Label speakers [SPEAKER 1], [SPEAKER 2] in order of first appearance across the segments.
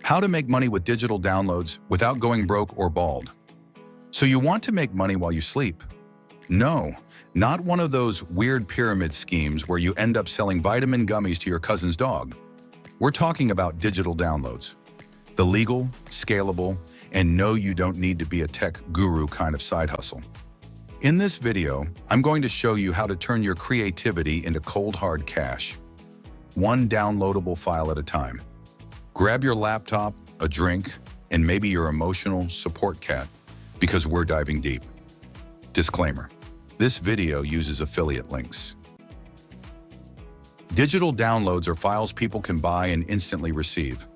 [SPEAKER 1] How to make money with digital downloads without going broke or bald. So you want to make money while you sleep? No, not one of those weird pyramid schemes where you end up selling vitamin gummies to your cousin's dog. We're talking about digital downloads. The legal, scalable, and no, you don't need to be a tech guru kind of side hustle. In this video, I'm going to show you how to turn your creativity into cold hard cash, one downloadable file at a time. Grab your laptop, a drink, and maybe your emotional support cat, because we're diving deep. Disclaimer: this video uses affiliate links. Digital downloads are files people can buy and instantly receive.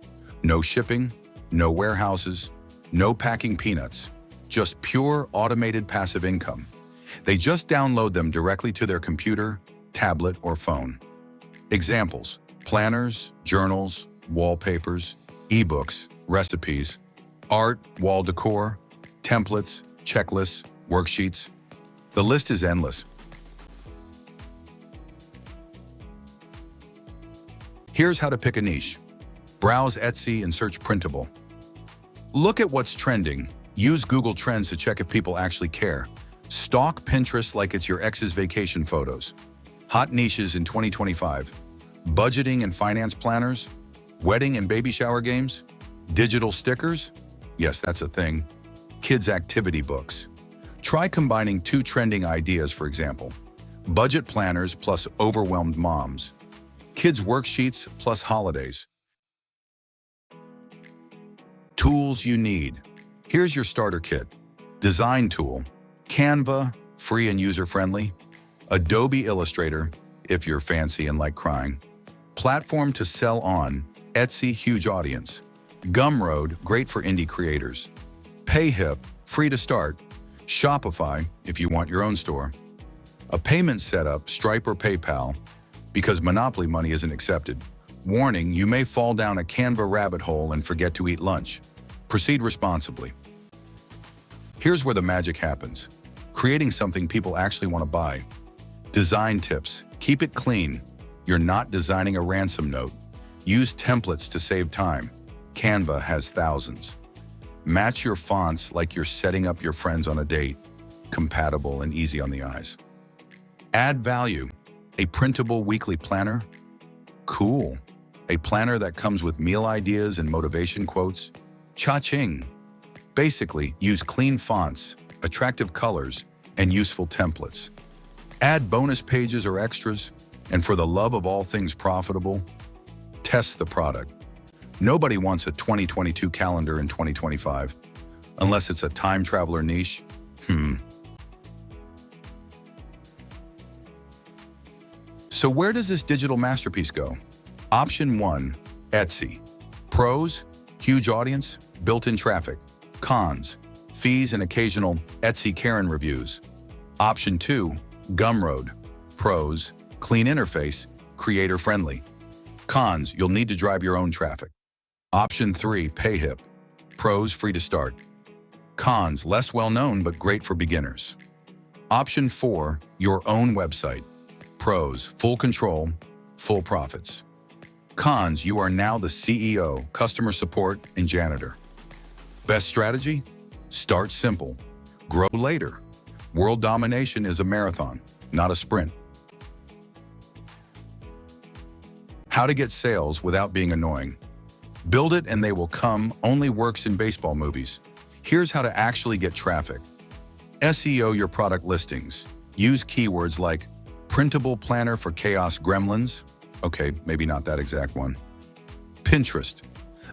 [SPEAKER 1] No shipping, no warehouses, no packing peanuts, just pure automated passive income. They just download them directly to their computer, tablet, or phone. Examples: planners, journals, wallpapers, ebooks, recipes, art, wall decor, templates, checklists, worksheets. The list is endless. Here's how to pick a niche. Browse Etsy and search printable. Look at what's trending. Use Google Trends to check if people actually care. Stalk Pinterest like it's your ex's vacation photos. Hot niches in 2025. Budgeting and finance planners. Wedding and baby shower games. Digital stickers. Yes, that's a thing. Kids' activity books. Try combining two trending ideas, for example. Budget planners plus overwhelmed moms. Kids' worksheets plus holidays. Tools you need. Here's your starter kit. Design tool. Canva, free and user-friendly. Adobe Illustrator, if you're fancy and like crying. Platform to sell on. Etsy, huge audience. Gumroad, great for indie creators. Payhip, free to start. Shopify, if you want your own store. A payment setup, Stripe or PayPal, because Monopoly money isn't accepted. Warning, you may fall down a Canva rabbit hole and forget to eat lunch. Proceed responsibly. Here's where the magic happens. Creating something people actually want to buy. Design tips. Keep it clean. You're not designing a ransom note. Use templates to save time. Canva has thousands. Match your fonts like you're setting up your friends on a date. Compatible and easy on the eyes. Add value. A printable weekly planner? Cool. A planner that comes with meal ideas and motivation quotes? Cha-ching. Basically, use clean fonts, attractive colors, and useful templates. Add bonus pages or extras, and for the love of all things profitable, test the product. Nobody wants a 2022 calendar in 2025, unless it's a time traveler niche. So where does this digital masterpiece go? Option 1, Etsy. Pros: huge audience, built-in traffic. Cons: fees and occasional Etsy Karen reviews. Option 2, Gumroad. Pros: clean interface, creator-friendly. Cons: you'll need to drive your own traffic. Option 3, Payhip. Pros: free to start. Cons: less well-known but great for beginners. Option 4, your own website. Pros: full control, full profits. Cons: you are now the CEO, customer support, and janitor. Best strategy? Start simple. Grow later. World domination is a marathon, not a sprint. How to get sales without being annoying. Build it and they will come only works in baseball movies. Here's how to actually get traffic. SEO your product listings. Use keywords like printable planner for chaos gremlins. Okay, maybe not that exact one. Pinterest,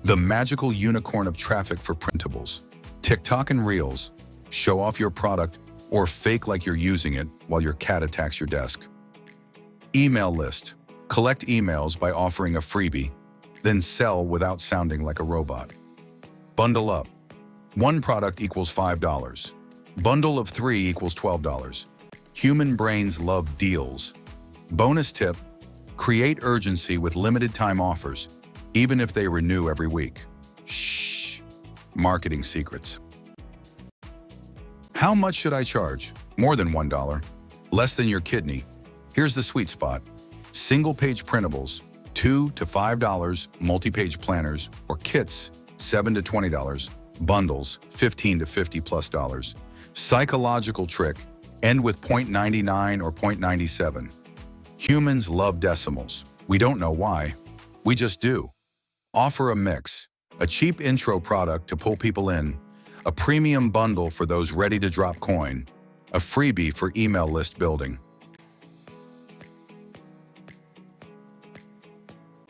[SPEAKER 1] the magical unicorn of traffic for printables. TikTok and Reels, show off your product or fake like you're using it while your cat attacks your desk. Email list, collect emails by offering a freebie, then sell without sounding like a robot. Bundle up, one product equals $5. Bundle of 3 equals $12. Human brains love deals. Bonus tip: create urgency with limited time offers, even if they renew every week. Shh. Marketing secrets. How much should I charge? More than $1. Less than your kidney. Here's the sweet spot. Single-page printables, $2 to $5, multi-page planners, or kits, $7 to $20. Bundles, $15 to $50+. Psychological trick, end with 0.99 or 0.97. Humans love decimals. We don't know why. We just do. Offer a mix, a cheap intro product to pull people in, a premium bundle for those ready to drop coin, a freebie for email list building.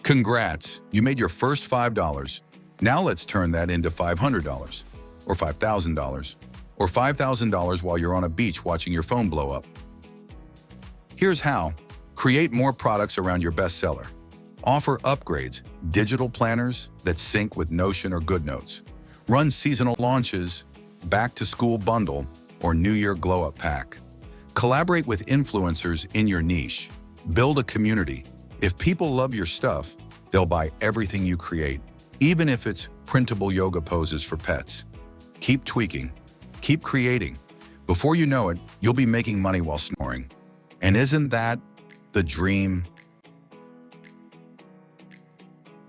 [SPEAKER 1] Congrats, you made your first $5. Now let's turn that into $500, or $5,000, or $5,000 while you're on a beach watching your phone blow up. Here's how. Create more products around your bestseller. Offer upgrades, digital planners that sync with Notion or GoodNotes. Run seasonal launches, back-to-school bundle, or New Year glow-up pack. Collaborate with influencers in your niche. Build a community. If people love your stuff, they'll buy everything you create, even if it's printable yoga poses for pets. Keep tweaking. Keep creating. Before you know it, you'll be making money while snoring. And isn't that the dream?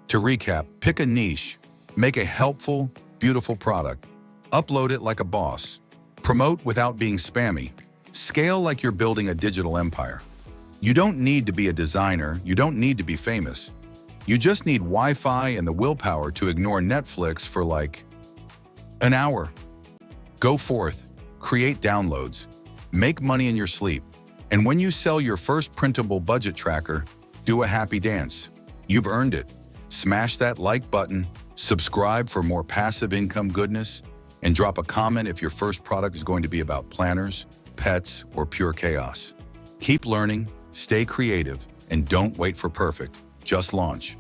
[SPEAKER 1] To recap, pick a niche, make a helpful, beautiful product, upload it like a boss, promote without being spammy, scale like you're building a digital empire. You don't need to be a designer, you don't need to be famous. You just need Wi-Fi and the willpower to ignore Netflix for like an hour. Go forth, create downloads, make money in your sleep, and when you sell your first printable budget tracker, do a happy dance. You've earned it. Smash that like button, subscribe for more passive income goodness, and drop a comment if your first product is going to be about planners, pets, or pure chaos. Keep learning, stay creative, and don't wait for perfect. Just launch.